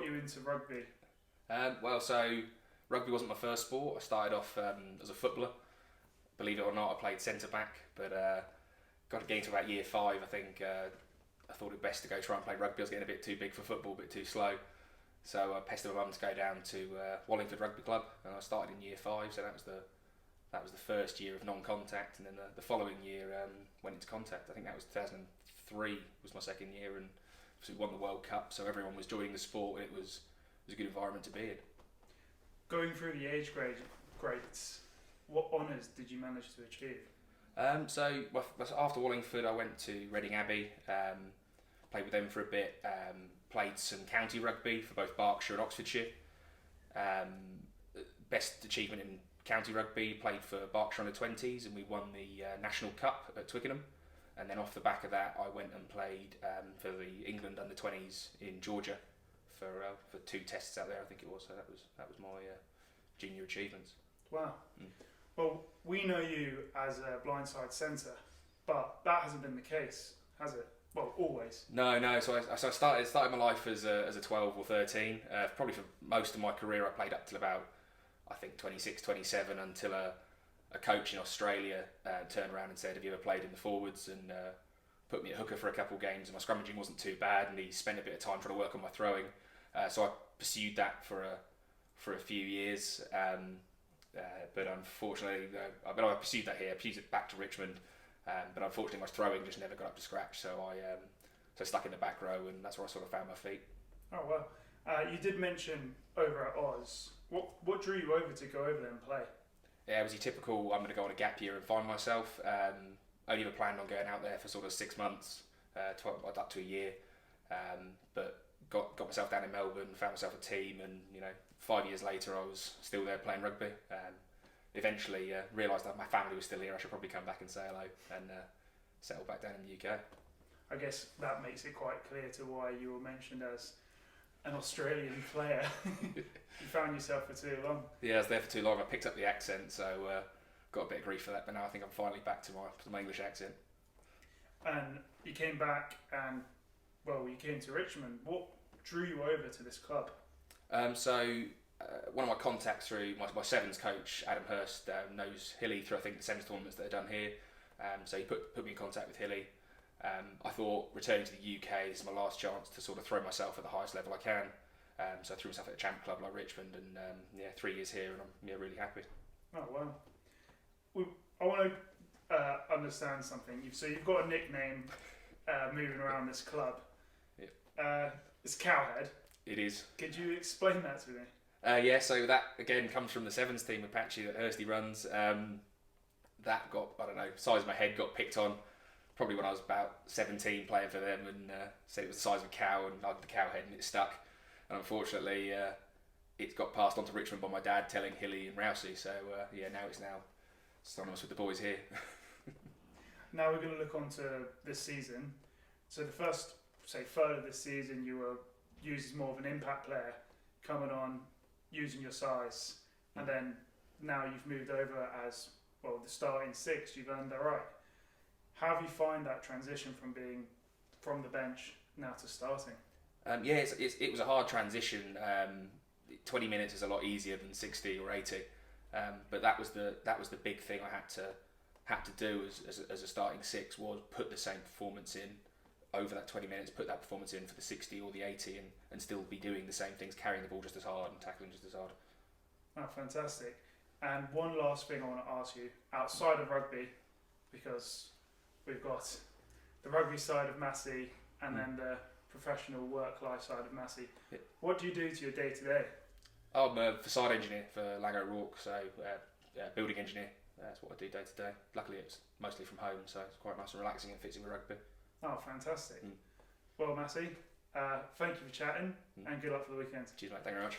got you into rugby? So rugby wasn't my first sport. I started off as a footballer. Believe it or not, I played centre back, but got to get into about year 5. I think I thought it best to go try and play rugby. I was getting a bit too big for football, a bit too slow. So I pestered my mum to go down to Wallingford Rugby Club, and I started in year 5. So that was the first year of non-contact, and then the following year went into contact. I think that was 2003 was my second year, and we won the World Cup. So everyone was joining the sport, and it was a good environment to be in. Going through the age grades, what honours did you manage to achieve? After Wallingford, I went to Reading Abbey, played with them for a bit, played some county rugby for both Berkshire and Oxfordshire. Best achievement in county rugby, played for Berkshire under 20s, and we won the National Cup at Twickenham. And then off the back of that, I went and played for the England under 20s in Georgia for 2 tests out there, I think it was. So that was my junior achievements. Wow. Well, we know you as a blindside centre, but that hasn't been the case, has it? Well, always. No. So I started my life as a 12 or 13. Probably for most of my career, I played up till about, I think, 26, 27, until a coach in Australia turned around and said, "Have you ever played in the forwards?" and put me at hooker for a couple of games. And my scrummaging wasn't too bad, and he spent a bit of time trying to work on my throwing. So I pursued that for a few years. But unfortunately, I pursued that here. I pursued it back to Richmond, but unfortunately, my throwing just never got up to scratch. So I stuck in the back row, and that's where I sort of found my feet. Oh well. You did mention over at Oz. What drew you over to go over there and play? Yeah, it was your typical, I'm going to go on a gap year and find myself. Only ever planned on going out there for sort of 6 months, up to a year. But got myself down in Melbourne, found myself a team, and 5 years later I was still there playing rugby. Eventually realised that my family was still here. I should probably come back and say hello and settle back down in the UK. I guess that makes it quite clear to why you were mentioned as an Australian player. You found yourself for too long. Yeah, I was there for too long. I picked up the accent, so got a bit of grief for that. But now I think I'm finally back to my English accent. And you came back, and you came to Richmond. What drew you over to this club? One of my contacts through my sevens coach, Adam Hurst, knows Hilly through I think the sevens tournaments that are done here. So he put me in contact with Hilly. I thought returning to the UK is my last chance to sort of throw myself at the highest level I can. So I threw myself at a champ club like Richmond, and 3 years here, and I'm really happy. Oh wow! I want to understand something. So you've got a nickname moving around this club. Yeah. It's Cowhead. It is. Could you explain that to me? Yeah, so that again comes from the sevens team with Patchy that Hursty runs. That got, I don't know, size of my head got picked on probably when I was about 17 playing for them, and said it was the size of a cow, and I had the cow head and it stuck. And unfortunately, it got passed on to Richmond by my dad telling Hilly and Rousey. So now it's synonymous with the boys here. Now we're going to look on to this season. So the first, third of this season, you were used as more of an impact player, coming on, using your size, and then now you've moved over as, the starting 6, you've earned the right. How have you find that transition from being from the bench now to starting? It was a hard transition. 20 minutes is a lot easier than 60 or 80, but that was the big thing I had to do as a starting 6, was put the same performance in over that 20 minutes, put that performance in for the 60 or the 80, and still be doing the same things, carrying the ball just as hard and tackling just as hard. Oh, fantastic. And one last thing I want to ask you, outside of rugby, because we've got the rugby side of Massey and then the professional work-life side of Massey. Yeah. What do you do to your day-to-day? I'm a facade engineer for Lang O'Rourke, so building engineer. That's what I do day-to-day. Luckily it's mostly from home, so it's quite nice and relaxing and fits in with rugby. Oh, fantastic. Well, Massey, thank you for chatting and good luck for the weekend. Cheers, mate. Thank you very much.